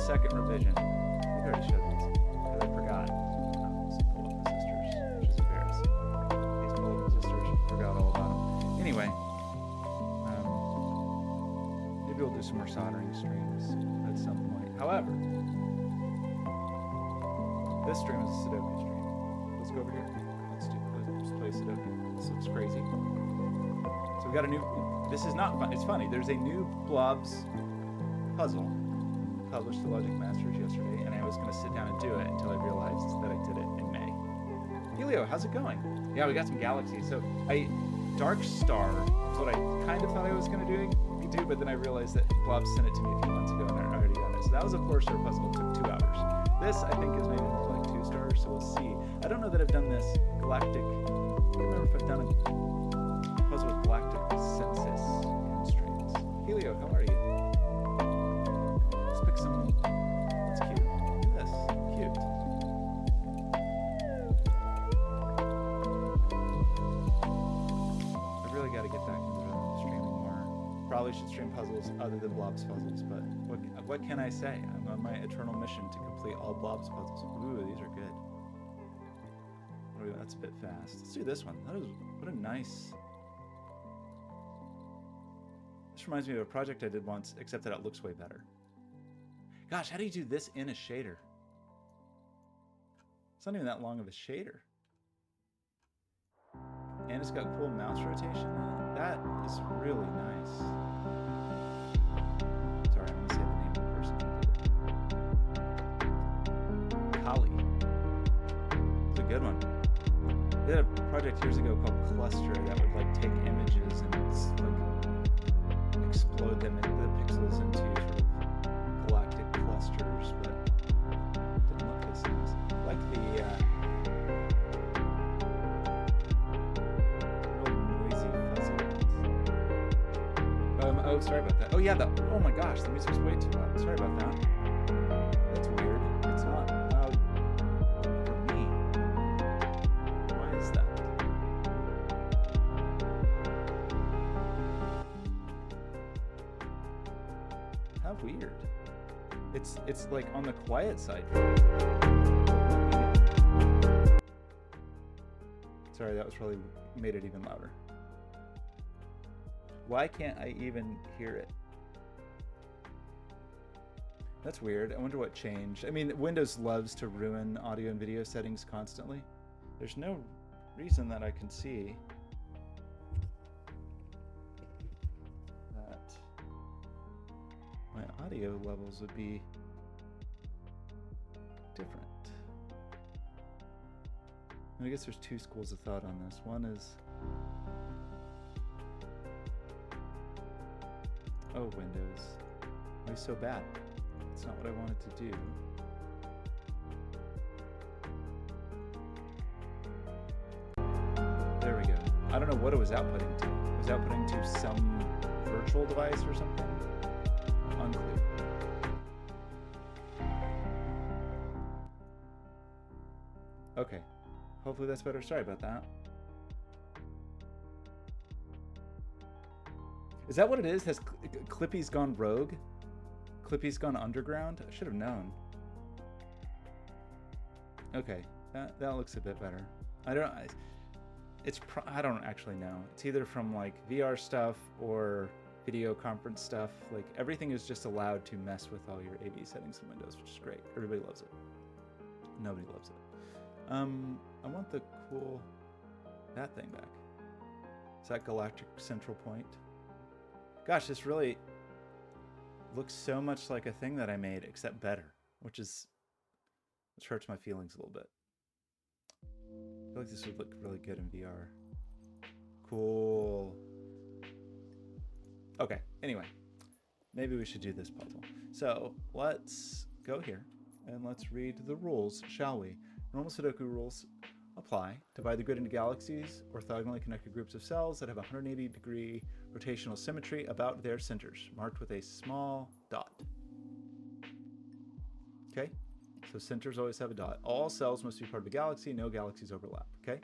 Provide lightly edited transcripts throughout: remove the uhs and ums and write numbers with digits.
second revision. We've already showed these, because I forgot. Let's pull up resistors, which is embarrassing. These pull up resistors, forgot all about them. Anyway, maybe we'll do some more soldering streams at some point. However, this stream is a Sudoku stream. Let's go over here. Let's play Sudoku. This looks crazy. So we got a new. This is not fun. It's funny. There's a new Blobz puzzle published to Logic Masters yesterday, and I was going to sit down and do it until I realized that I did it in May. Helio, how's it going? Yeah, we got some galaxies. So Dark Star is what I kind of thought I was going to do, but then I realized that Blobz sent it to me a few months ago, and I already done it. So that was a 4-star puzzle. It took 2 hours. This, I think, is maybe more like 2 stars, so we'll see. I don't know that I've done this Galactic. I can't remember if I've done a puzzle with Galactic Census constraints. Helio, how are you? Let's pick some. That's cute. Look at this. Cute. I really got to get back into streaming more. Probably should stream puzzles other than Blobz puzzles, but what can I say? I'm on my eternal mission to complete all Blobz puzzles. Ooh, these are good. That's a bit fast. Let's do this one. What a nice. This reminds me of a project I did once, except that it looks way better. Gosh, how do you do this in a shader? It's not even that long of a shader. And it's got cool mouse rotation. That is really nice. Sorry, I'm going to say the name of the person who did it. Kali. It's a good one. We did a project years ago called Cluster that would like take images and like explode them into the pixels into sort of galactic clusters, but didn't look this nice. Like the real noisy fuzzy ones. Oh, sorry about that. Oh yeah, oh my gosh, the music's way too loud. Sorry about that. That's weird. It's not loud for me. Why is that? How weird. It's like on the quiet side. Sorry, that was probably made it even louder. Why can't I even hear it? That's weird. I wonder what changed. I mean, Windows loves to ruin audio and video settings constantly. There's no reason that I can see that my audio levels would be different. I guess there's 2 schools of thought on this. One is, oh, Windows, why are you so bad? It's not what I wanted to do. There we go. I don't know what it was outputting to. It was outputting to some virtual device or something? Unclear. Okay. Hopefully that's better. Sorry about that. Is that what it is? Has Clippy's gone rogue? Clippy's gone underground? I should have known. Okay, that looks a bit better. I don't actually know. It's either from like VR stuff or video conference stuff. Like everything is just allowed to mess with all your AV settings in Windows, which is great. Everybody loves it. Nobody loves it. I want the cool that thing back. Is that Galactic Central Point? Gosh, this really looks so much like a thing that I made, except better, which hurts my feelings a little bit. I feel like this would look really good in VR. Cool. Okay, anyway, maybe we should do this puzzle. So let's go here and let's read the rules, shall we? Normal Sudoku rules apply. Divide the grid into galaxies, orthogonally connected groups of cells that have 180-degree rotational symmetry about their centers, marked with a small dot. Okay, so centers always have a dot. All cells must be part of a galaxy, no galaxies overlap, okay?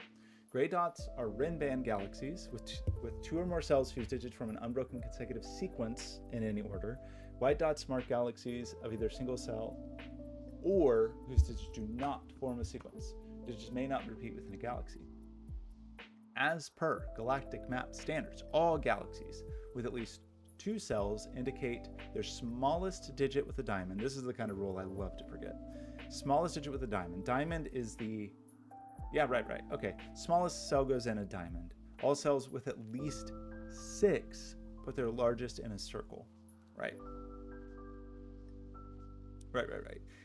Gray dots are rin band galaxies with 2 or more cells whose digits form an unbroken consecutive sequence in any order. White dots mark galaxies of either single cell or whose digits do not form a sequence. Digits may not repeat within a galaxy. As per galactic map standards, all galaxies with at least 2 cells indicate their smallest digit with a diamond. This is the kind of rule I love to forget. Smallest digit with a diamond. Diamond is the... Yeah, right. Okay. Smallest cell goes in a diamond. All cells with at least 6 put their largest in a circle. Right.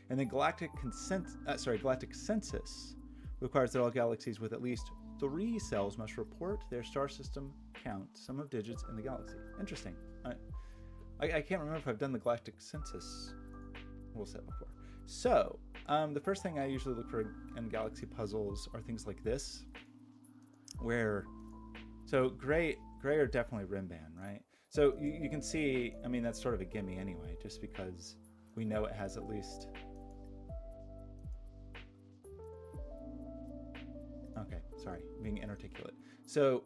And the Galactic Census requires that all galaxies with at least 3 cells must report their star system count, sum of digits in the galaxy. Interesting. I can't remember if I've done the Galactic Census rule set before. So, the first thing I usually look for in galaxy puzzles are things like this, where, so gray are definitely rim band, right? So you can see, I mean, that's sort of a gimme anyway, just because we know it has at least... Okay, sorry, being inarticulate. So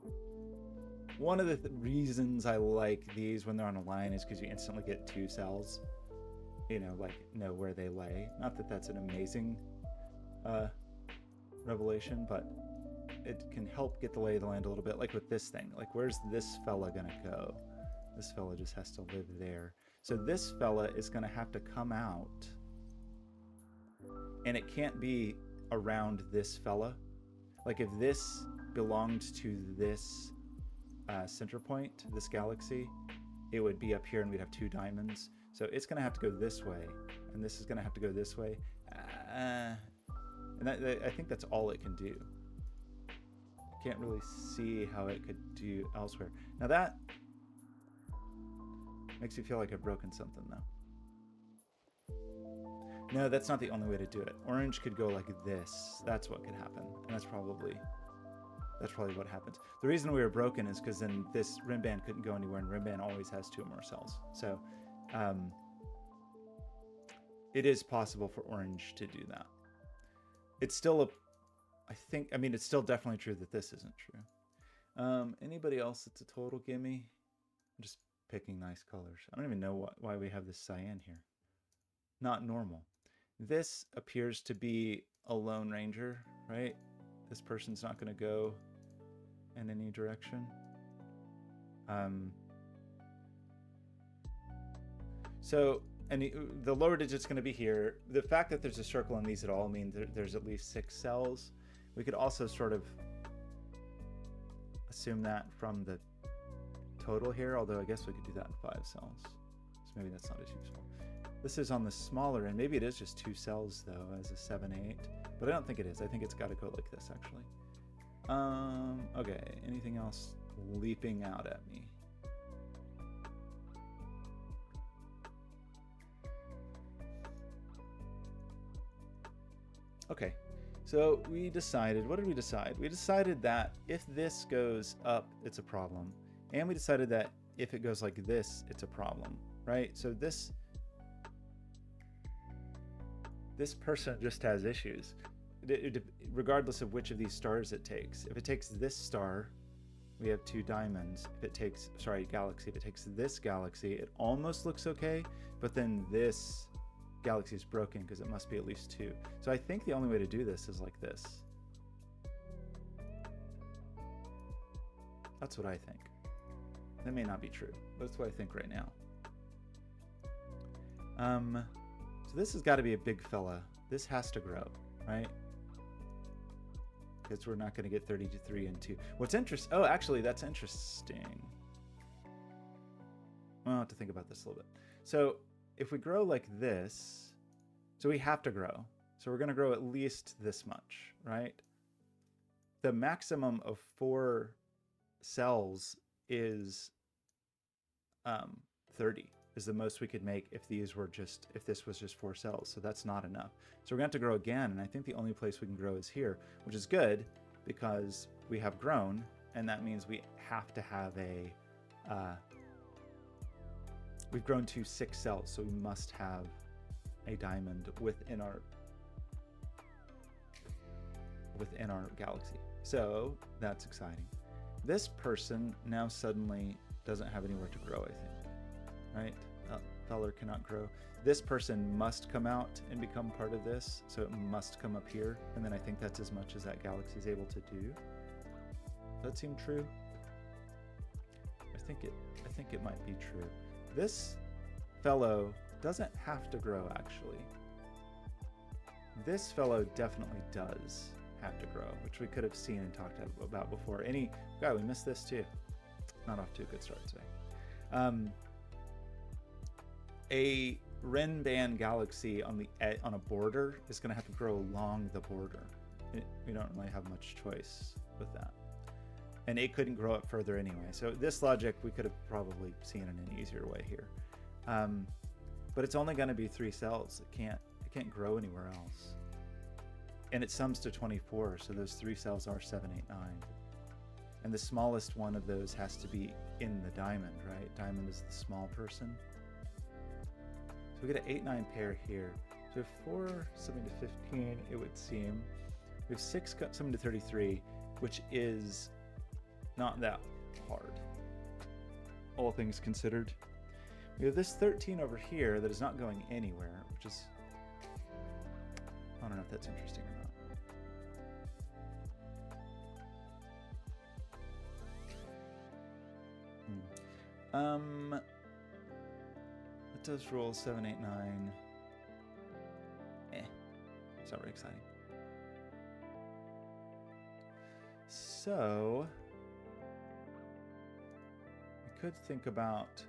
one of the reasons I like these when they're on a line is because you instantly get 2 cells, you know, like know where they lay. Not that that's an amazing revelation, but it can help get the lay of the land a little bit. Like with this thing, like where's this fella gonna go? This fella just has to live there. So this fella is gonna have to come out, and it can't be around this fella. Like if this belonged to this center point, this galaxy, it would be up here and we'd have 2 diamonds. So it's gonna have to go this way, and this is gonna have to go this way. And I think that's all it can do. Can't really see how it could do elsewhere. Now that makes me feel like I've broken something though. No, that's not the only way to do it. Orange could go like this. That's what could happen. And that's probably what happens. The reason we were broken is because then this rim band couldn't go anywhere, and rim band always has 2 or more cells. So it is possible for orange to do that. It's still it's still definitely true that this isn't true. Anybody else that's a total gimme? I'm just picking nice colors. I don't even know why we have this cyan here. Not normal. This appears to be a Lone Ranger, right? This person's not going to go in any direction. So, and the lower digit's going to be here. The fact that there's a circle in these at all means there's at least 6 cells. We could also sort of assume that from the total here, although I guess we could do that in 5 cells. So maybe that's not as useful. This is on the smaller end. Maybe it is just 2 cells though, as a 7-8, but I don't think it is. I think it's got to go like this actually. Okay, anything else leaping out at me? Okay, so we decided, what did we decide? We decided that if this goes up, it's a problem. And we decided that if it goes like this, it's a problem, right? So this person just has issues, regardless of which of these stars it takes. If it takes this star, we have 2 diamonds. If it takes, galaxy, if it takes this galaxy, it almost looks okay, but then this galaxy is broken because it must be at least 2. So I think the only way to do this is like this. That's what I think. That may not be true, but that's what I think right now. So this has got to be a big fella. This has to grow, right? Because we're not going to get 33 and 2. What's interesting? Oh, actually, that's interesting. I'll have to think about this a little bit. So if we grow like this, so we have to grow. So we're going to grow at least this much, right? The maximum of 4 cells is 30 is the most we could make if this was just 4 cells. So that's not enough. So we're going to have to grow again. And I think the only place we can grow is here, which is good because we have grown. And that means we have to have we've grown to 6 cells. So we must have a diamond within our galaxy. So that's exciting. This person now suddenly doesn't have anywhere to grow, I think. Right? feller cannot grow. This person must come out and become part of this, so it must come up here, and then I think that's as much as that galaxy is able to do. Does that seem true? I think it might be true. This fellow doesn't have to grow, actually. This fellow definitely does have to grow, which we could have seen and talked about before. God, we missed this too. Not off to a good start today. A Ren band galaxy on a border is going to have to grow along the border. We don't really have much choice with that. And it couldn't grow up further anyway. So this logic we could have probably seen in an easier way here. But it's only going to be 3 cells. It can't grow anywhere else. And it sums to 24, so those 3 cells are 7, 8, 9. And the smallest one of those has to be in the diamond, right? Diamond is the small person. So we get an 8, 9 pair here. So we have 4, something to 15, it would seem. We have 6, something to 33, which is not that hard, all things considered. We have this 13 over here that is not going anywhere, which is, I don't know if that's interesting or not. It does roll 7, 8, 9. It's not very exciting. So we could think about,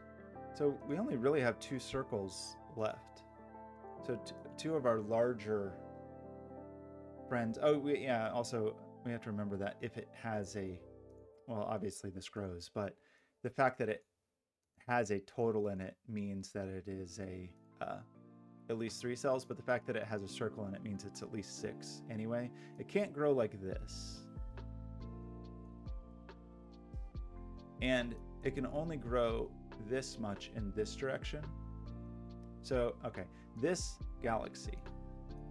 so we only really have 2 circles left. So 2 of our larger friends. Oh, also we have to remember that if it has well, obviously this grows, but the fact that it has a total in it means that it is at least 3 cells, but the fact that it has a circle in it means it's at least 6 anyway. It can't grow like this. And it can only grow this much in this direction. So, okay, this galaxy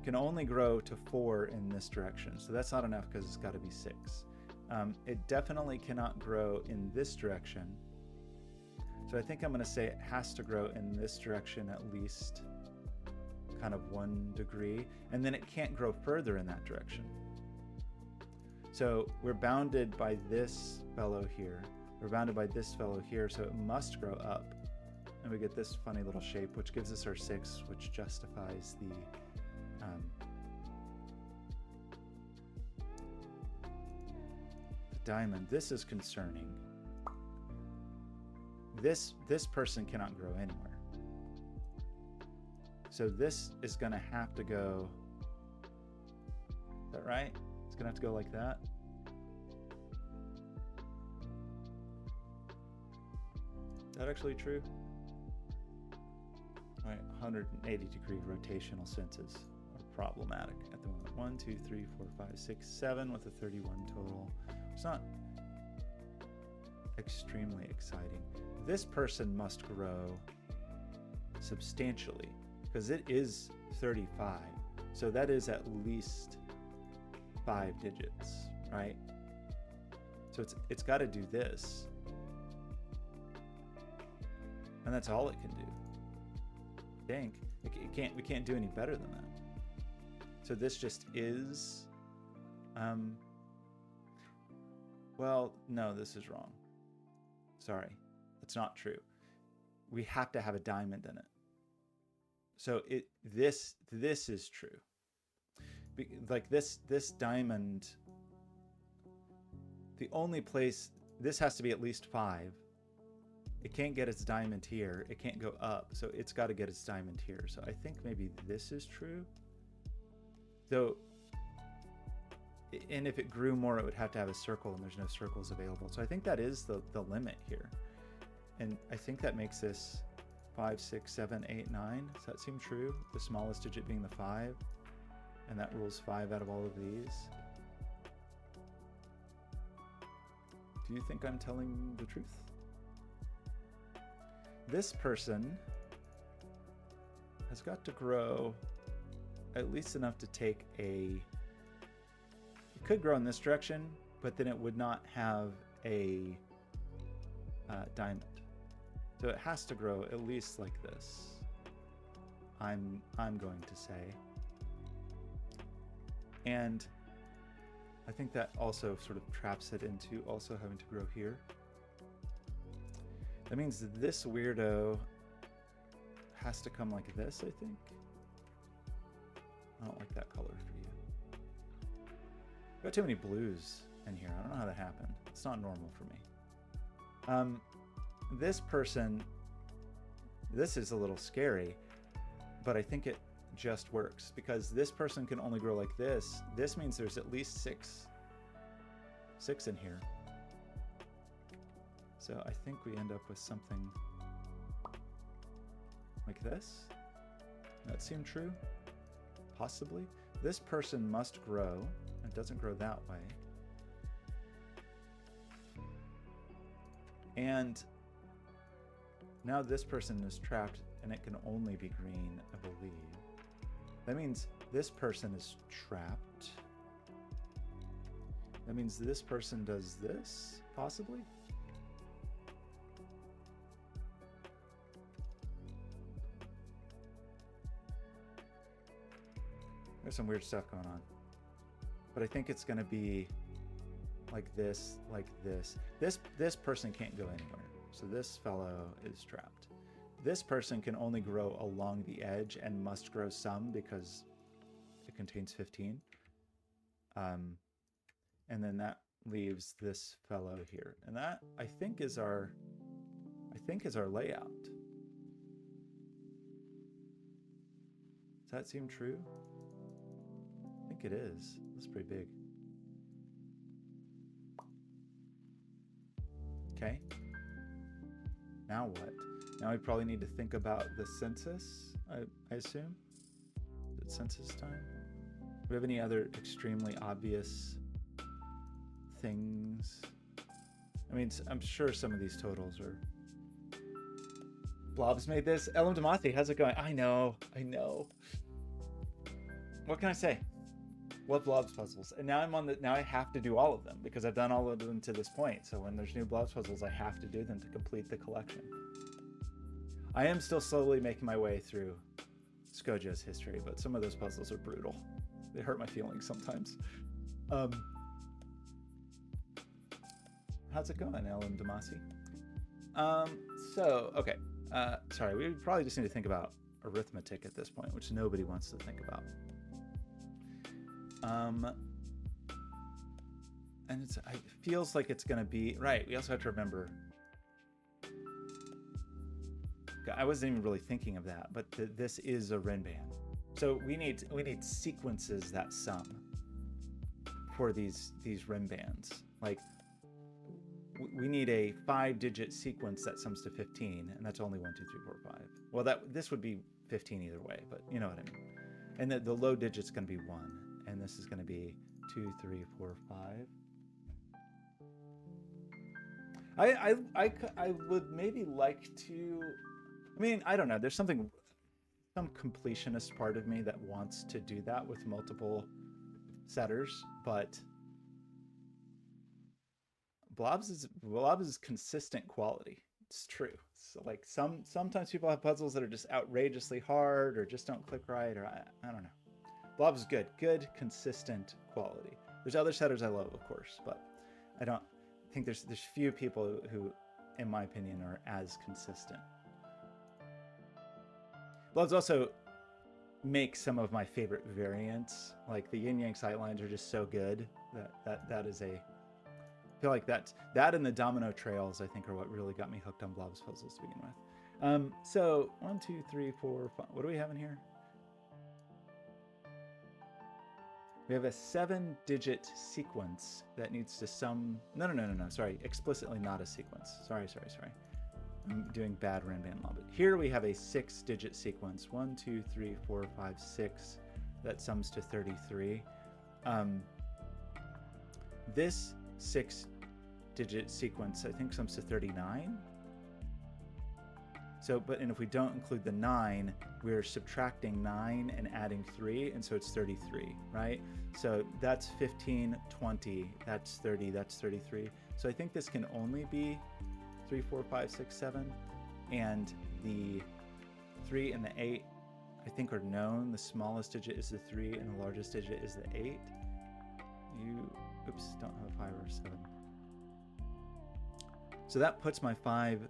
can only grow to 4 in this direction. So that's not enough because it's got to be 6. It definitely cannot grow in this direction. So I think I'm going to say it has to grow in this direction at least kind of 1 degree, and then it can't grow further in that direction. So we're bounded by this fellow here. We're bounded by this fellow here, so it must grow up. And we get this funny little shape, which gives us our 6, which justifies the diamond. This is concerning. This person cannot grow anywhere. So this is going to have to go, is that right? It's going to have to go like that. Is that actually true? All right, 180 degree rotational senses are problematic at the moment. 1, 2, 3, 4, 5, 6, 7 with a 31 total. It's not extremely exciting. This person must grow substantially because it is 35. So that is at least 5 digits, right? So it's got to do this. And that's all it can do. I think we can't do any better than that. So this just is well, no, this is wrong. Sorry, that's not true. We have to have a diamond in it. So this is true. Like this diamond, the only place, this has to be at least 5. It can't get its diamond here. It can't go up, so it's got to get its diamond here. So I think maybe this is true. Though, and if it grew more, it would have to have a circle, and there's no circles available. So I think that is the limit here. And I think that makes this 5, 6, 7, 8, 9. Does that seem true? The smallest digit being the 5. And that rules 5 out of all of these. Do you think I'm telling the truth? This person has got to grow at least enough to take it could grow in this direction, but then it would not have a diamond. So it has to grow at least like this. I'm going to say. And I think that also sort of traps it into also having to grow here. That means that this weirdo has to come like this, I think. I don't like that color for you. Got too many blues in here. I don't know how that happened. It's not normal for me. This person, this is a little scary, but I think it just works because this person can only grow like this. This means there's at least six in here. So I think we end up with something like this. That seemed true? Possibly. This person must grow. It doesn't grow that way. And now this person is trapped and it can only be green, I believe. That means this person is trapped. That means this person does this, possibly? There's some weird stuff going on. But I think it's going to be like this, like this. This person can't go anywhere. So this fellow is trapped. This person can only grow along the edge and must grow some because it contains 15. And then that leaves this fellow here. And that I think is our layout. Does that seem true? I think it is. That's pretty big. Okay. Now what? Now we probably need to think about the census, I assume. Is it census time? Do we have any other extremely obvious things? I mean, I'm sure some of these totals are... Blobz made this. Ellen Demathi, how's it going? I know. What can I say? What Blobz puzzles? And now now I have to do all of them because I've done all of them to this point. So when there's new Blobz puzzles, I have to do them to complete the collection. I am still slowly making my way through Skoja's history, but some of those puzzles are brutal. They hurt my feelings sometimes. How's it going, Ellen Damasi? Okay. Sorry, we probably just need to think about arithmetic at this point, which nobody wants to think about. And it feels like it's going to be right. We also have to remember. I wasn't even really thinking of that, but this is a Rin band, so we need sequences that sum for these Rin bands. Like we need a 5-digit sequence that sums to 15, and that's only 1, 2, 3, 4, 5. Well, this would be 15 either way, but you know what I mean. And the low digit's going to be 1, and this is going to be 2, 3, 4, 5. I would maybe like to. I mean, I don't know. There's some completionist part of me that wants to do that with multiple setters, but Blobz is consistent quality. It's true. So like sometimes people have puzzles that are just outrageously hard or just don't click right, or I don't know. Blobz is good, consistent quality. There's other setters I love, of course, but I don't think there's few people who, in my opinion, are as consistent. Blobz also makes some of my favorite variants. Like the yin yang sightlines are just so good that is a. I feel like that and the domino trails I think are what really got me hooked on Blobz puzzles to begin with. So 1, 2, 3, 4, 5. What do we have in here? We have a 7-digit sequence that needs to sum. No. Sorry, explicitly not a sequence. Sorry. I'm doing bad Rinban law. But here we have a 6-digit sequence. 1, 2, 3, 4, 5, 6. That sums to 33. This 6-digit sequence, I think, sums to 39. And if we don't include the 9, we're subtracting 9 and adding 3, and so it's 33, right? So that's 15, 20, that's 30, that's 33. So I think this can only be 3, 4, 5, 6, 7, and the 3 and the 8 I think are known. The smallest digit is the 3 and the largest digit is the 8. You, oops, don't have a 5 or a 7. So that puts my 5,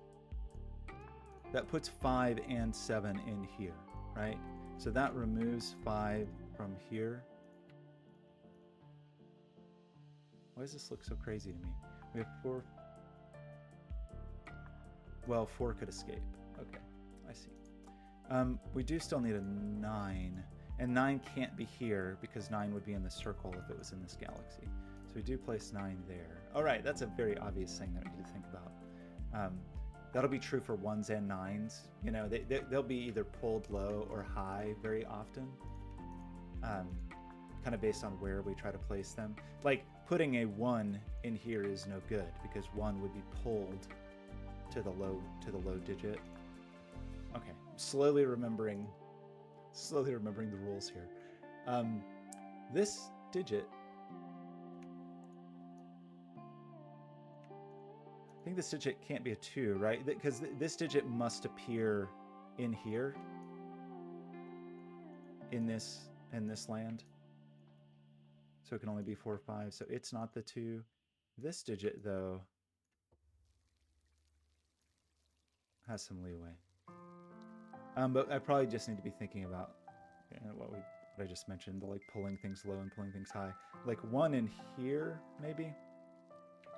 that puts 5 and 7 in here, right? So that removes 5 from here. Why does this look so crazy to me? We have 4. Well, 4 could escape. Okay, I see. We do still need a 9. And 9 can't be here because 9 would be in the circle if it was in this galaxy. So we do place 9 there. All right, that's a very obvious thing that we need to think about. That'll be true for 1s and 9s. You know, they'll be either pulled low or high very often. Kind of based on where we try to place them. Like putting a 1 in here is no good because 1 would be pulled to the low digit. Okay, slowly remembering the rules here. This digit, I think this digit can't be a 2, right? Because this digit must appear in here, in this land. So it can only be 4 or 5. So it's not the 2. This digit, though, has some leeway. But I probably just need to be thinking about what I just mentioned, the like pulling things low and pulling things high. Like 1 in here, maybe.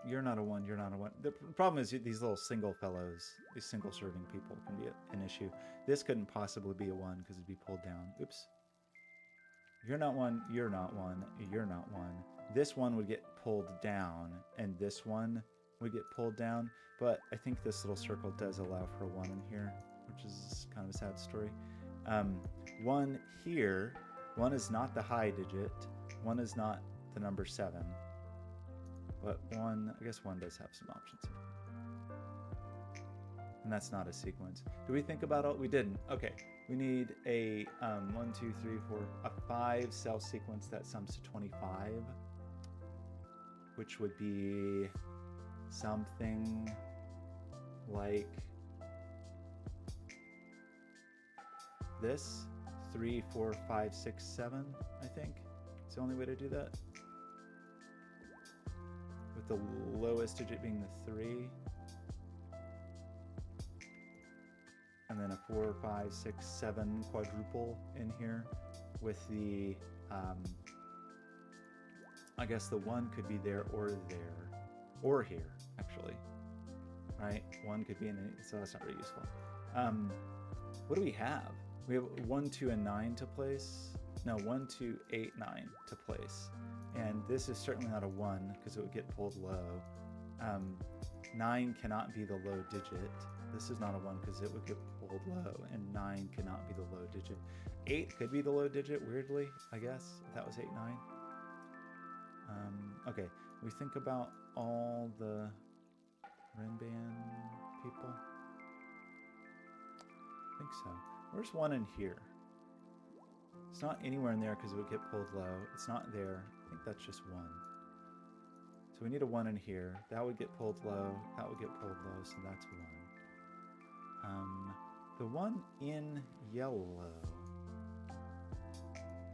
You're not a 1. You're not a 1. The problem is these little single fellows, these single serving people, can be an issue. This couldn't possibly be a 1 because it'd be pulled down. Oops. You're not 1. You're not 1. You're not 1. This one would get pulled down, and this one would get pulled down. But I think this little circle does allow for a 1 in here, which is kind of a sad story. 1 here. 1 is not the high digit. 1 is not the number 7. But 1, I guess 1 does have some options. And that's not a sequence. Do we think about it? We didn't. Okay. We need a 1, 2, 3, 4, a 5 cell sequence that sums to 25, which would be something like this. 3, 4, 5, 6, 7, I think. It's the only way to do that. With the lowest digit being the 3. And then a 4, 5, 6, 7 quadruple in here with the, I guess the 1 could be there, or here, actually, right? 1 could be in it, so that's not very useful. What do we have? We have 1, 2, and 9 to place. No, 1, 2, 8, 9 to place. And this is certainly not a 1 because it would get pulled low. 9 cannot be the low digit. This is not a 1 because it would get pulled low, and 9 cannot be the low digit. 8 could be the low digit, weirdly, I guess, if that was 8, 9. Okay, we think about all the Rinban people. I think so. Where's 1 in here? It's not anywhere in there because it would get pulled low. It's not there. I think that's just 1. So we need a 1 in here. That would get pulled low. That would get pulled low, so that's 1. The 1 in yellow.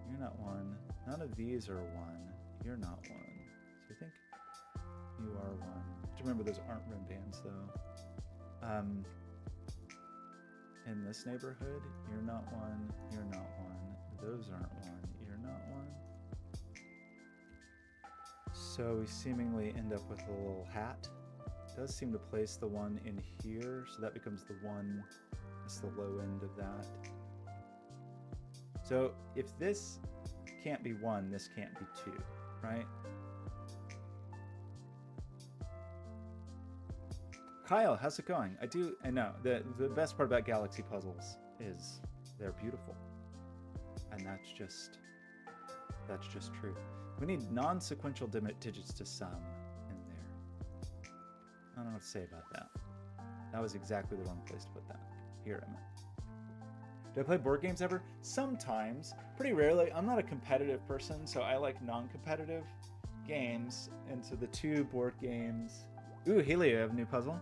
You're not 1. None of these are 1. You're not 1. So I think you are 1. Have to remember those aren't rim bands, though. In this neighborhood, you're not 1. You're not 1. Those aren't 1. You're not 1. So we seemingly end up with a little hat. It does seem to place the 1 in here, so that becomes the 1. That's the low end of that. So if this can't be 1, this can't be 2, right? Kyle, how's it going? I know, the best part about Galaxy puzzles is they're beautiful. And that's just true. We need non-sequential digits to sum in there. I don't know what to say about that. That was exactly the wrong place to put that. Here I meant. Do I play board games ever? Sometimes, pretty rarely. I'm not a competitive person, so I like non-competitive games. And so the 2 board games... Ooh, Haley, I have a new puzzle.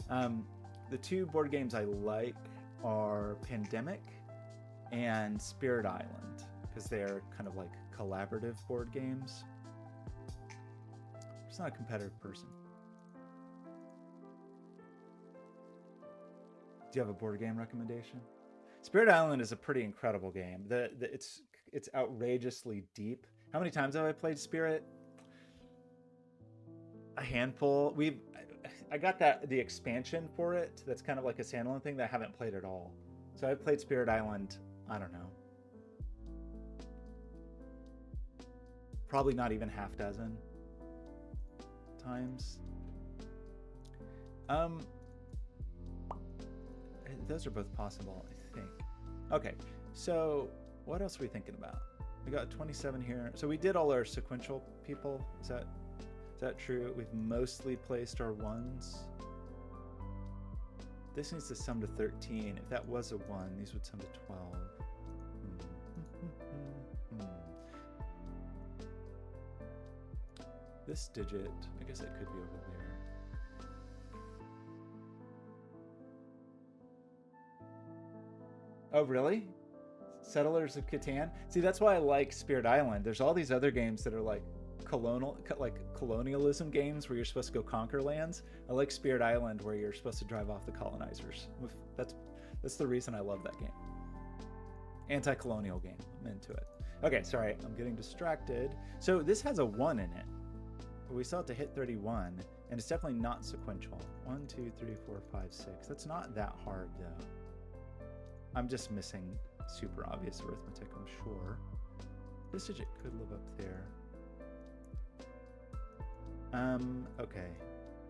The 2 board games I like are Pandemic and Spirit Island, because they're kind of like collaborative board games. I'm just not a competitive person. Do you have a board game recommendation? Spirit Island is a pretty incredible game. It's outrageously deep. How many times have I played Spirit? A handful. I got the expansion for it. That's kind of like a standalone thing that I haven't played at all. So I've played Spirit Island, I don't know, probably not even half dozen times. Those are both possible, I think. Okay, so what else are we thinking about? We got 27 here. So we did all our sequential people. Is that true? We've mostly placed our ones. This needs to sum to 13. If that was a 1, these would sum to 12. This digit, I guess it could be over there. Oh, really? Settlers of Catan? See, that's why I like Spirit Island. There's all these other games that are like colonialism games where you're supposed to go conquer lands. I like Spirit Island where you're supposed to drive off the colonizers. That's the reason I love that game. Anti-colonial game. I'm into it. Okay, sorry, I'm getting distracted. So this has a 1 in it. But we still have to hit 31, and it's definitely not sequential. 1, 2, 3, 4, 5, 6. That's not that hard though. I'm just missing super obvious arithmetic, I'm sure. This digit could live up there. Okay.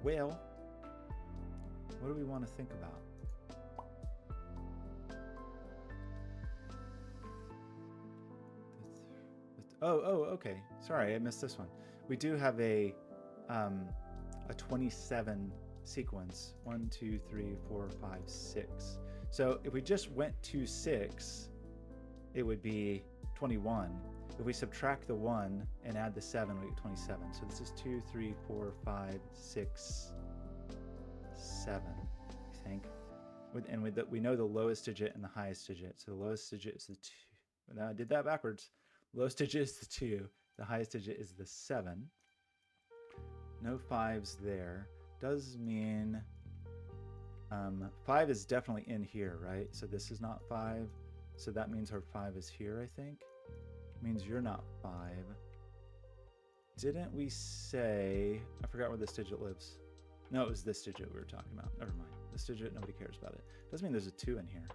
Well, what do we want to think about? Oh, okay. Sorry, I missed this one. We do have a 27 sequence. 1, 2, 3, 4, 5, 6. So if we just went to 6, it would be 21. If we subtract the 1 and add the 7, we get 27. So this is 2, 3, 4, 5, 6, 7, I think. We know the lowest digit and the highest digit. So the lowest digit is the 2. Now I did that backwards. Lowest digit is the 2. The highest digit is the 7. No 5s there. Does mean 5 is definitely in here, right? So this is not 5. So that means our 5 is here, I think. Means you're not 5. Didn't we say... I forgot where this digit lives. No, it was this digit we were talking about. Never mind. This digit, nobody cares about it. Doesn't mean there's a 2 in here.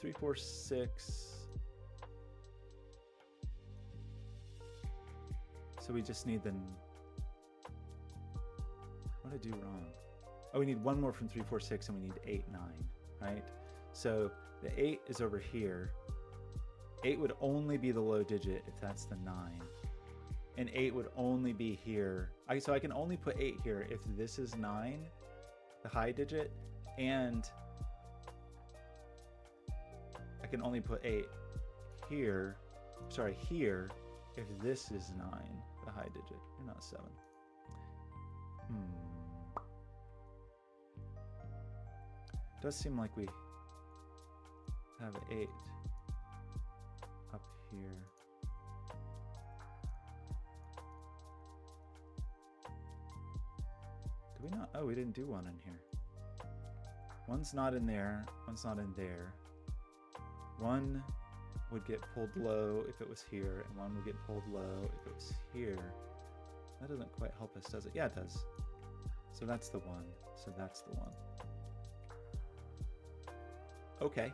3, 4, 6. So we just need the... What did I do wrong? Oh, we need one more from 3, 4, 6, and we need 8, 9, right? So the 8 is over here. 8 would only be the low digit if that's the 9. And 8 would only be here. So I can only put 8 here if this is 9, the high digit, and I can only put 8 here, sorry, here, if this is 9, the high digit. You're not 7. Does seem like we have 8 up here. Do we not? Oh, we didn't do 1 in here. 1's not in there. 1's not in there. 1 would get pulled low if it was here, and 1 would get pulled low if it was here. That doesn't quite help us, does it? Yeah, it does. So that's the 1. So that's the 1. Okay,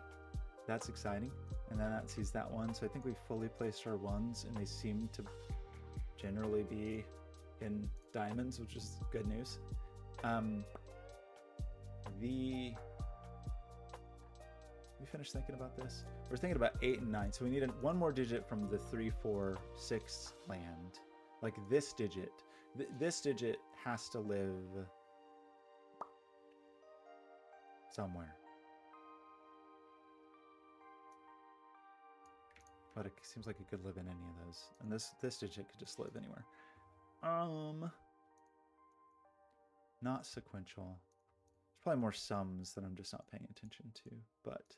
that's exciting. And then that sees that 1. So I think we fully placed our 1s, and they seem to generally be in diamonds, which is good news. We finished thinking about this? We're thinking about 8 and 9. So we need one more digit from the 3, 4, 6 land. Like this digit. This digit has to live somewhere. But it seems like it could live in any of those. And this digit could just live anywhere. Not sequential. There's probably more sums that I'm just not paying attention to. But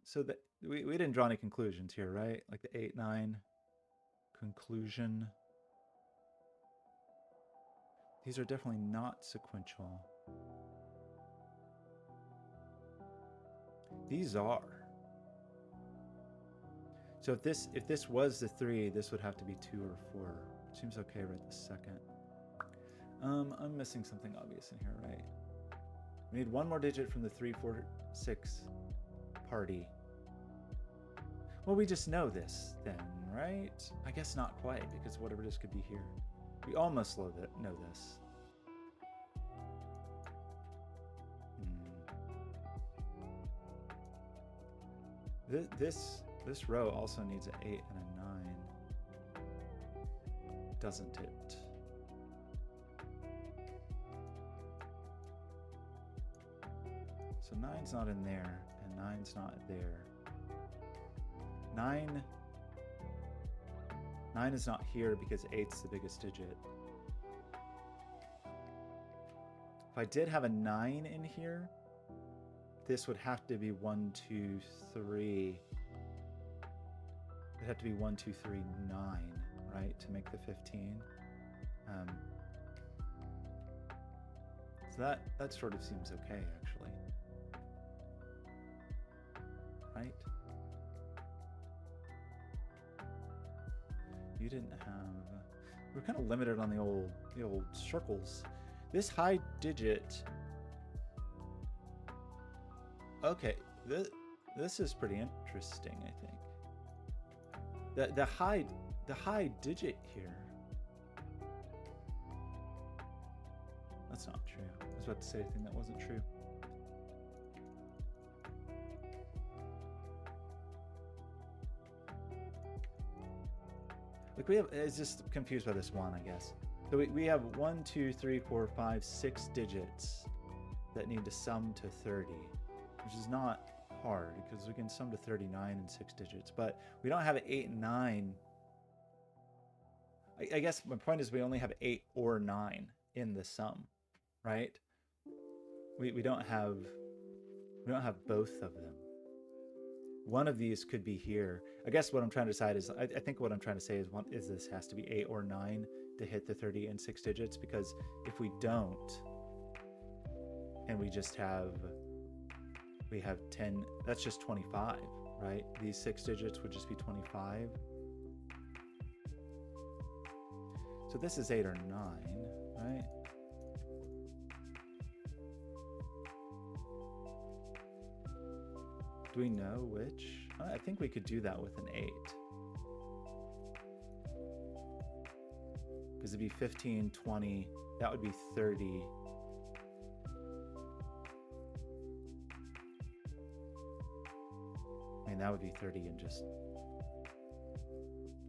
so that we didn't draw any conclusions here, right? Like the 8, 9 conclusion. These are definitely not sequential. These are. So if this was the 3, this would have to be 2 or 4. Which seems okay right this second. I'm missing something obvious in here, right? We need one more digit from the 3, 4, 6 party. Well, we just know this then, right? I guess not quite, because whatever this could be here. We almost know this. This row also needs an 8 and a 9, doesn't it? So 9's not in there, and 9's not there. 9 is not here because 8's the biggest digit. If I did have a 9 in here, this would have to be 1, 2, 3. It'd have to be 1, 2, 3, 9, right, to make the 15. So that sort of seems okay, actually. Right? You didn't have. We're kind of limited on the old circles. This high digit. Okay, this is pretty interesting, I think. The high digit here. That's not true. I was about to say a thing that wasn't true. Like it's just confused by this 1, I guess. So we have 1, 2, 3, 4, 5, 6 digits that need to sum to 30, which is not hard because we can sum to 39 in 6 digits, but we don't have an 8 and 9. I guess my point is we only have 8 or 9 in the sum, right? We don't have both of them. One of these could be here. I guess what I'm trying to decide is, I think what I'm trying to say is this has to be 8 or 9 to hit the 30 in 6 digits, because if we don't, and we have 10, that's just 25, right? These 6 digits would just be 25. So this is 8 or 9, right? Do we know which? I think we could do that with an 8. Because it'd be 15, 20, that would be 30. I mean, that would be 30 in just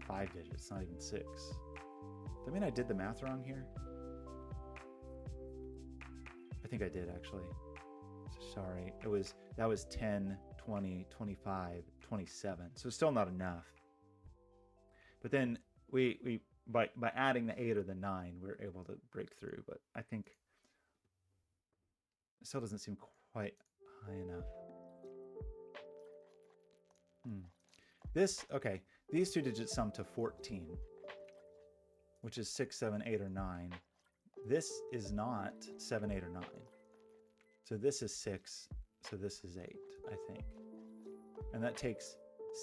5 digits, not even 6. Does that mean I did the math wrong here? I think I did, actually. Sorry, that was 10, 20, 25, 27. So it's still not enough. But then we by adding the 8 or the 9, we're able to break through. But I think it still doesn't seem quite high enough. Okay, these 2 digits sum to 14, which is 6, 7, 8, or 9. This is not 7, 8, or 9. So this is 6, so this is 8, I think. And that takes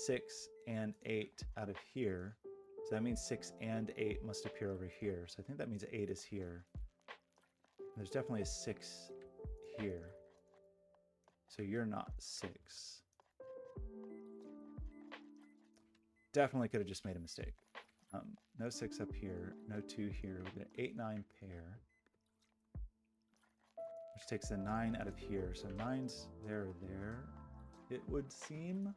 6 and 8 out of here. So that means 6 and 8 must appear over here. So I think that means 8 is here. There's definitely a 6 here. So you're not 6. Definitely could have just made a mistake. No 6 up here, no 2 here. We've got an 8, 9 pair, which takes the 9 out of here. So 9's there, it would seem.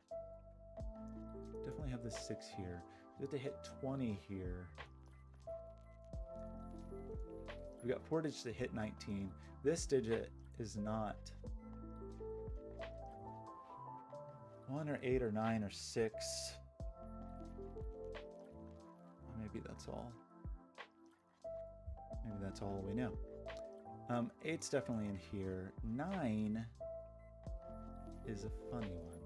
Definitely have the 6 here. We have to hit 20 here. We got 4 digits to hit 19. This digit is not 1 or 8 or 9 or 6. Maybe that's all. Maybe that's all we know. 8's definitely in here. 9 is a funny one.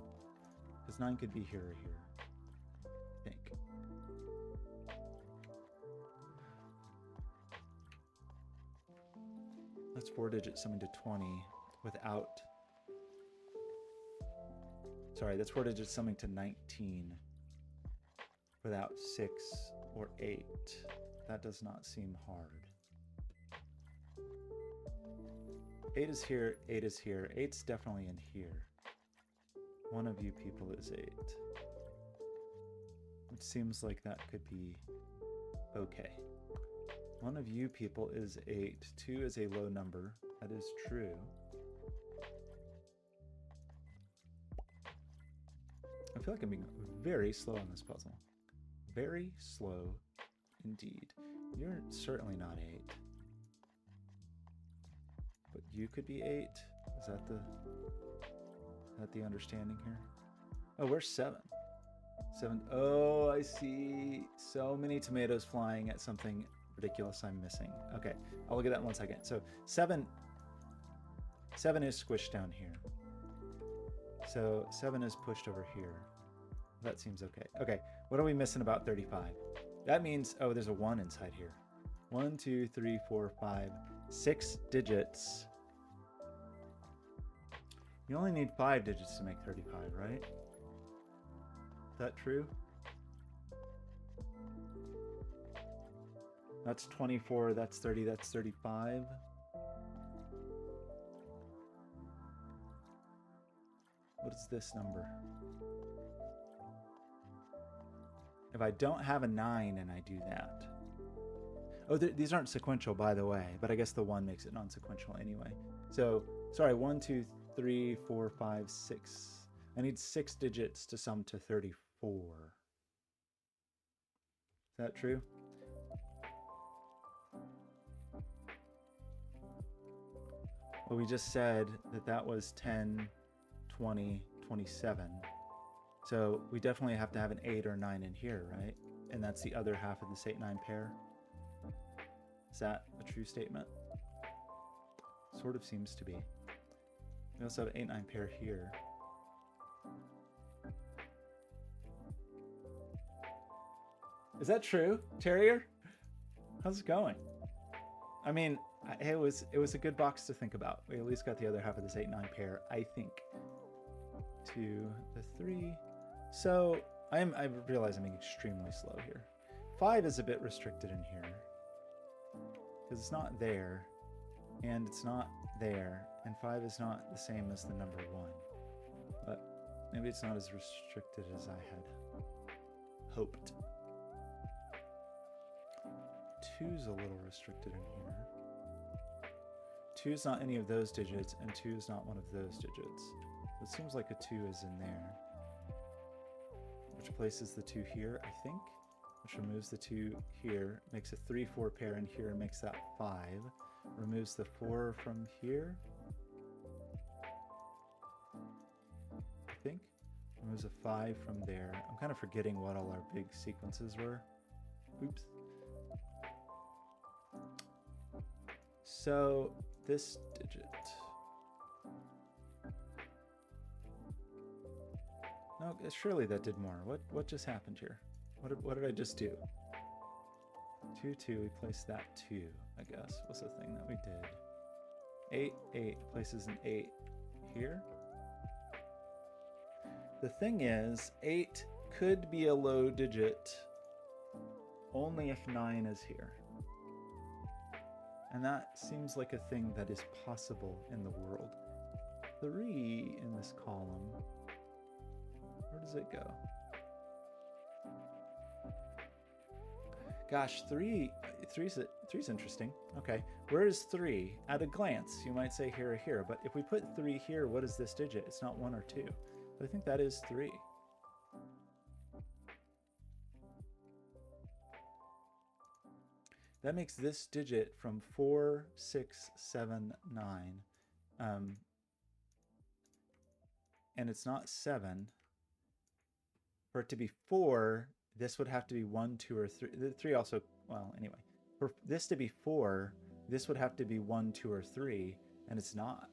Because 9 could be here or here, I think. That's 4-digit summing to 20 without... Sorry, that's 4-digit summing to 19 without 6 or 8. That does not seem hard. 8 is here, 8 is here. 8's definitely in here. One of you people is 8. It seems like that could be okay. One of you people is 8. 2 is a low number. That is true. I feel like I'm being very slow on this puzzle. Very slow indeed. You're certainly not 8. But you could be 8. Is that the understanding here? Oh, where's 7? 7. Oh, I see so many tomatoes flying at something ridiculous I'm missing. Okay, I'll look at that in 1 second. So 7 is squished down here. So 7 is pushed over here. That seems okay. Okay, what are we missing about 35? That means, oh, there's a 1 inside here. 1, 2, 3, 4, 5, 6 digits. You only need 5 digits to make 35, right? Is that true? That's 24, that's 30, that's 35. What is this number? If I don't have a 9 and I do that. Oh, these aren't sequential, by the way, but I guess the 1 makes it non-sequential anyway. So, sorry, 1, 2, 3, 4, 5, 6. I need 6 digits to sum to 34. Is that true? Well, we just said that that was 10, 20, 27. So we definitely have to have an 8 or 9 in here, right? And that's the other half of this 8-9 pair. Is that a true statement? Sort of seems to be. We also have an 8-9 pair here. Is that true, Terrier? How's it going? I mean, it was a good box to think about. We at least got the other half of this 8-9 pair, I think. 2, the 3. So I realize I'm being extremely slow here. 5 is a bit restricted in here because it's not there, and it's not there, and 5 is not the same as the number 1. But maybe it's not as restricted as I had hoped. 2's a little restricted in here. 2 is not any of those digits, and 2 is not one of those digits. It seems like a 2 is in there. Which places the 2 here, I think. Which removes the 2 here, makes a 3-4 pair in here, and makes that 5. Removes the 4 from here. I think. Removes a 5 from there. I'm kind of forgetting what all our big sequences were. Oops. So this digit. No, surely that did more. What just happened here? What did I just do? 2, 2, we placed that 2, I guess, was the thing that we did. 8, 8, places an 8 here. The thing is, 8 could be a low digit only if 9 is here. And that seems like a thing that is possible in the world. 3 in this column. Where does it go? Gosh, 3's interesting. Okay, where is 3? At a glance, you might say here or here, but if we put 3 here, what is this digit? It's not 1 or 2. But I think that is 3. That makes this digit from 4, 6, 7, 9. And it's not 7. For it to be 4, this would have to be 1, 2, or 3. The 3 also, well, anyway. For this to be 4, This would have to be 1, 2, or 3, and it's not.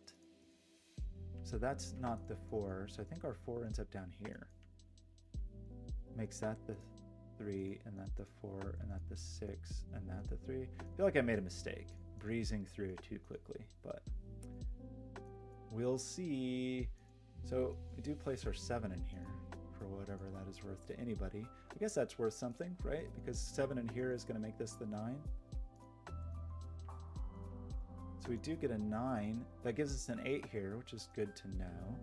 So that's not the 4. So I think our 4 ends up down here. Makes that the 3, and that the 4, and that the 6, and that the 3. I feel like I made a mistake breezing through it too quickly, but we'll see. So we do place our 7 in here for whatever that is worth to anybody. I guess that's worth something, right? Because 7 in here is going to make this the 9. So we do get a 9. That gives us an 8 here, which is good to know.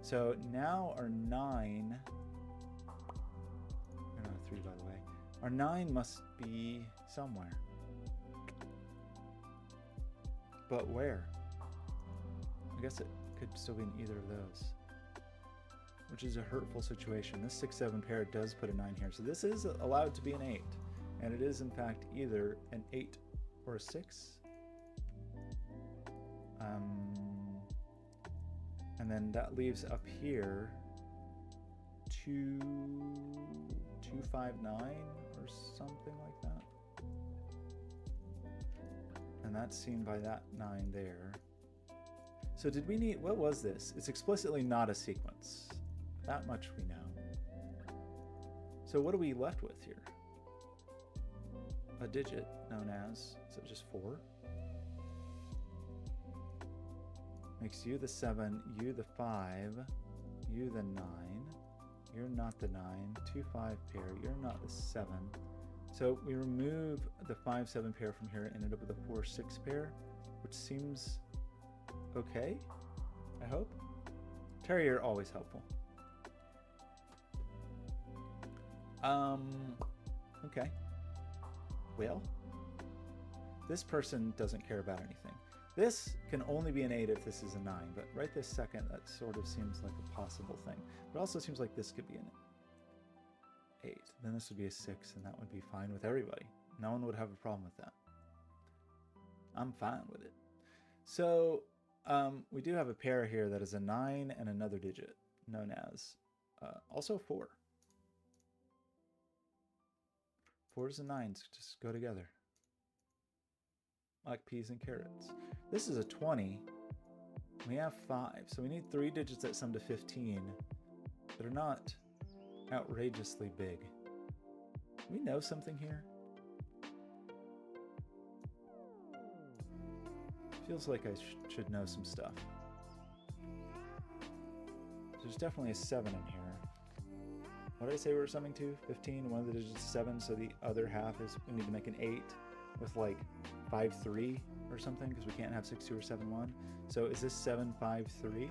So now our 9, we're not a 3 by the way, our 9 must be somewhere. But where? I guess it could still be in either of those, which is a hurtful situation. This 6, 7 pair does put a 9 here. So this is allowed to be an 8. And it is in fact either an 8 or a 6. And then that leaves up here 2, 2, 5, 9 or something like that. And that's seen by that 9 there. So did we need, what was this? It's explicitly not a sequence. That much we know. So what are we left with here? A digit known as, so just 4. Makes you the 7, you the 5, you the 9. You're not the 9. 2, 5 pair, you're not the 7. So we remove the 5, 7 pair from here, ended up with a 4, 6 pair, which seems okay, I hope. Terrier always helpful. Okay. Well, this person doesn't care about anything. This can only be an 8 if this is a 9, but right this second, that sort of seems like a possible thing. But it also seems like this could be an 8. Then this would be a 6, and that would be fine with everybody. No one would have a problem with that. I'm fine with it. So we do have a pair here that is a 9 and another digit, known as also 4. 4s and 9s just go together like peas and carrots. This is a 20. We have 5, so we need 3 digits that sum to 15 that are not outrageously big. Do we know something here? Feels like I should know some stuff. There's definitely a 7 in here. What did I say we were summing to? 15, one of the digits is 7, so the other half is we need to make an 8 with like 5, 3 or something, because we can't have 6, 2 or 7, 1. So is this 7, 5, 3?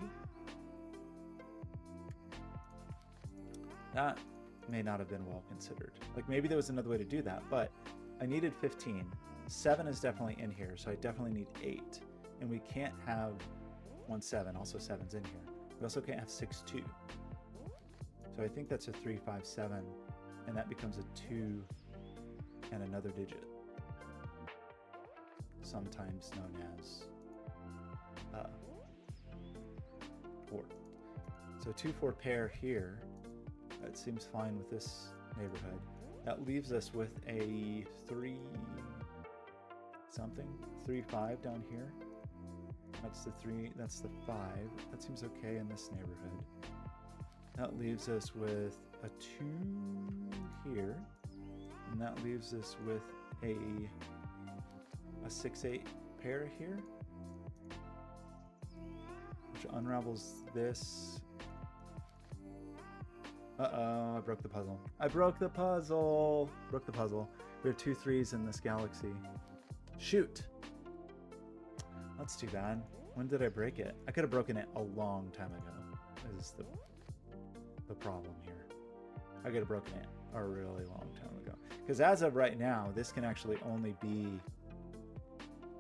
That may not have been well considered. Like maybe there was another way to do that, but I needed 15. 7 is definitely in here, so I definitely need 8. And we can't have 1, 7, also 7's in here. We also can't have 6, 2. So I think that's a 3, 5, 7, and that becomes a 2 and another digit, sometimes known as 4. So 2, 4 pair here. That seems fine with this neighborhood. That leaves us with a 3 something, 3, 5 down here. That's the 3, that's the 5. That seems okay in this neighborhood. That leaves us with a 2 here. And that leaves us with a 6, 8 pair here, which unravels this. Uh-oh, I broke the puzzle. I broke the puzzle! Broke the puzzle. We have 2 3s in this galaxy. Shoot! That's too bad. When did I break it? I could have broken it a long time ago, is the problem here. I could have broken it a really long time ago. Because as of right now, this can actually only be...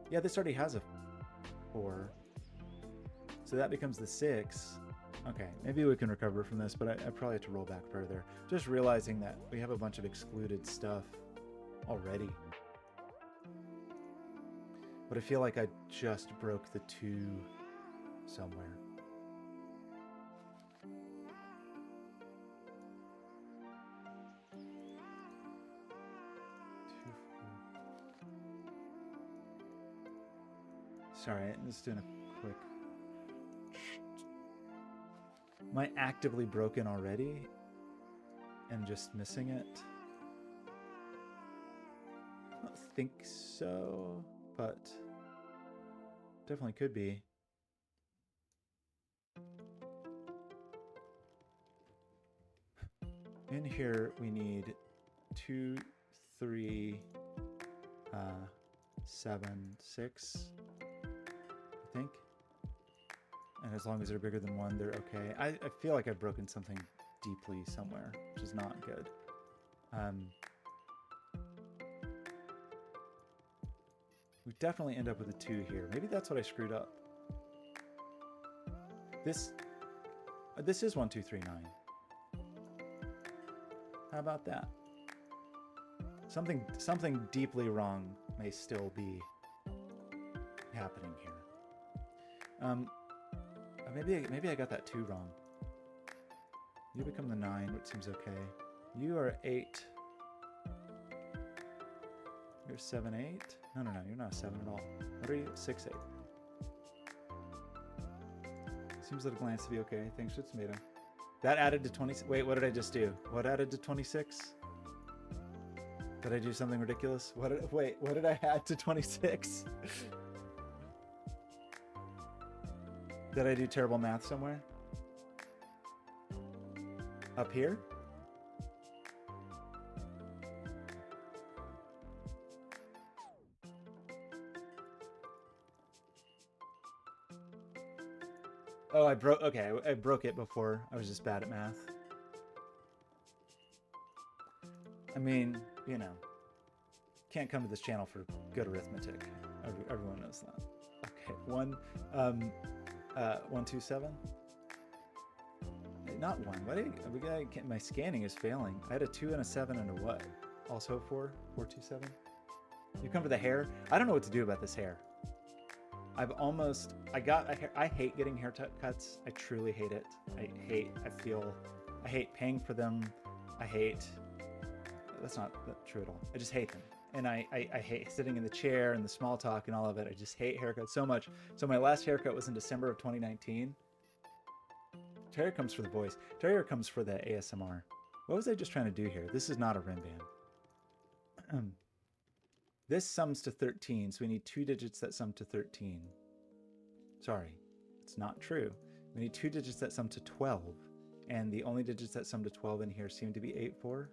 Yeah, this already has a 4. So that becomes the 6. Okay, maybe we can recover from this, but I probably have to roll back further. Just realizing that we have a bunch of excluded stuff already. But I feel like I just broke the 2 somewhere. Sorry, I'm just doing a quick. Am I actively broken already and just missing it? I don't think so, but definitely could be. In here, we need 2, 3, 7, 6, I think. And as long as they're bigger than 1, they're okay. I feel like I've broken something deeply somewhere, which is not good. We definitely end up with a 2 here. Maybe that's what I screwed up. This is 1, 2, 3, 9. How about that? Something deeply wrong may still be happening here. Maybe I got that 2 wrong. You become the 9, which seems okay. You are 8. You're 7, 8? No, you're not a 7 at all. What are you? 6, 8. Seems at a glance to be okay. Thanks for tomato. That added to 20. Wait, what did I just do? What added to 26? Did I do something ridiculous? Wait, what did I add to 26? Did I do terrible math somewhere? Up here? Oh, I broke it before. I was just bad at math. I mean, you know, can't come to this channel for good arithmetic. Everyone knows that. Okay, 127. Not 1. What? My scanning is failing. I had a 2 and a 7 and a what? Also 4. 427. You come to the hair. I don't know what to do about this hair. I hate getting haircuts. I truly hate it. I hate paying for them. That's not true at all. I just hate them. And I hate sitting in the chair and the small talk and all of it. I just hate haircuts so much. So my last haircut was in December of 2019. Terrier comes for the voice. Terrier comes for the ASMR. What was I just trying to do here? This is not a rim band. This sums to 13, so we need 2 digits that sum to 13. Sorry, it's not true. We need 2 digits that sum to 12, and the only digits that sum to 12 in here seem to be 8, 4.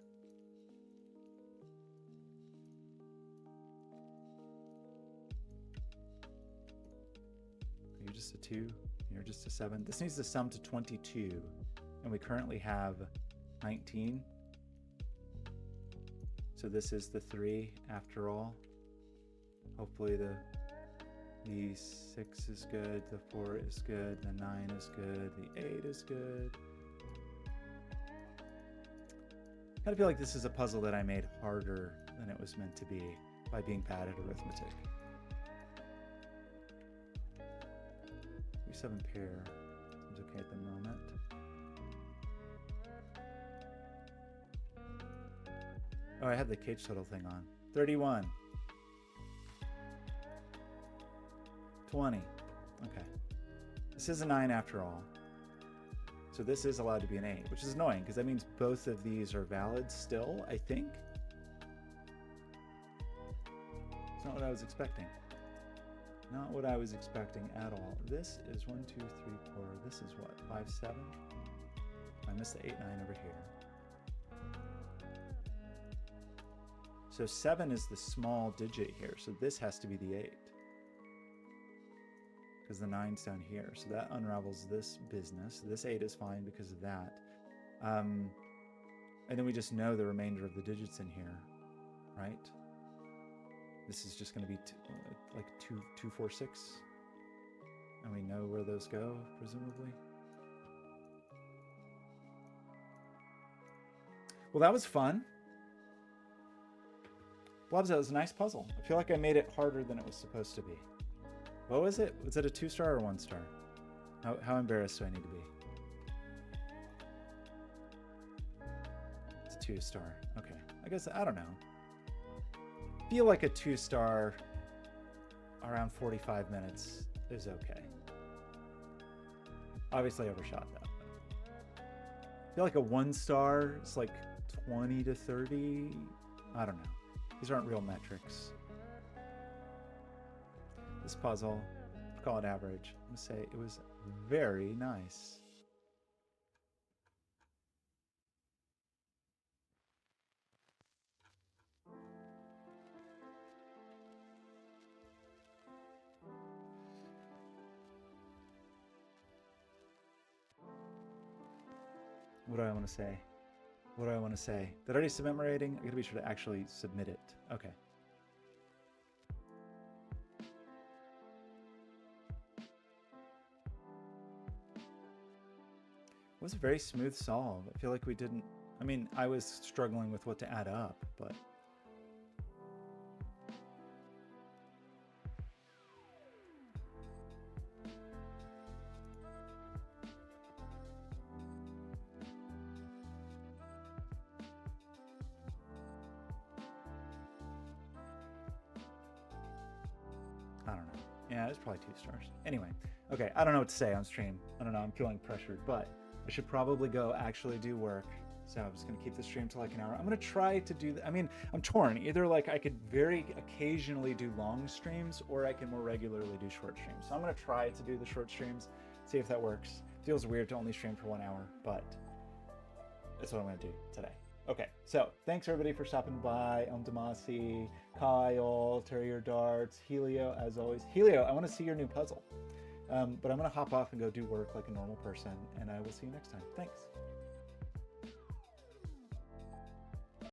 You're just a 2, you're just a 7. This needs to sum to 22, and we currently have 19. So this is the 3 after all. Hopefully the 6 is good, the 4 is good, the 9 is good, the 8 is good. I kind of feel like this is a puzzle that I made harder than it was meant to be by being bad at arithmetic. 7 pair seems okay at the moment. Oh, I had the cage total thing on. 31. 20. Okay. This is a 9 after all. So this is allowed to be an 8, which is annoying because that means both of these are valid still, I think. It's not what I was expecting. Not what I was expecting at all. This is 1, 2, 3, 4. This is what? 5, 7? I missed the 8, 9 over here. So 7 is the small digit here. So this has to be the 8. Because the 9's down here. So that unravels this business. This 8 is fine because of that. And then we just know the remainder of the digits in here, right? This is just going to be like 2, 4, 6. And we know where those go, presumably. Well, that was fun. Blobz, that was a nice puzzle. I feel like I made it harder than it was supposed to be. What was it? Was it a 2-star or 1-star? How embarrassed do I need to be? It's a 2-star. Okay. I guess, I don't know. Feel like a 2-star around 45 minutes is okay. Obviously, I overshot that. I feel like a 1 star is like 20 to 30. I don't know. These aren't real metrics. This puzzle, call it average. I'm gonna say it was very nice. What do I want to say? What do I want to say? Did I already submit my rating? I gotta be sure to actually submit it. Okay. It was a very smooth solve. I feel like we didn't... I mean, I was struggling with what to add up, but... I don't know. Yeah, it's probably 2 stars. Anyway, okay, I don't know what to say on stream. I don't know, I'm feeling pressured, but I should probably go actually do work. So I'm just gonna keep the stream to like an hour. I'm gonna try to do, I mean, I'm torn. Either like I could very occasionally do long streams or I can more regularly do short streams. So I'm gonna try to do the short streams, see if that works. Feels weird to only stream for 1 hour, but that's what I'm gonna do today. Okay, so thanks everybody for stopping by. Damasi, Kyle, Terrier Darts, Helio, as always. Helio, I want to see your new puzzle. But I'm going to hop off and go do work like a normal person, and I will see you next time. Thanks.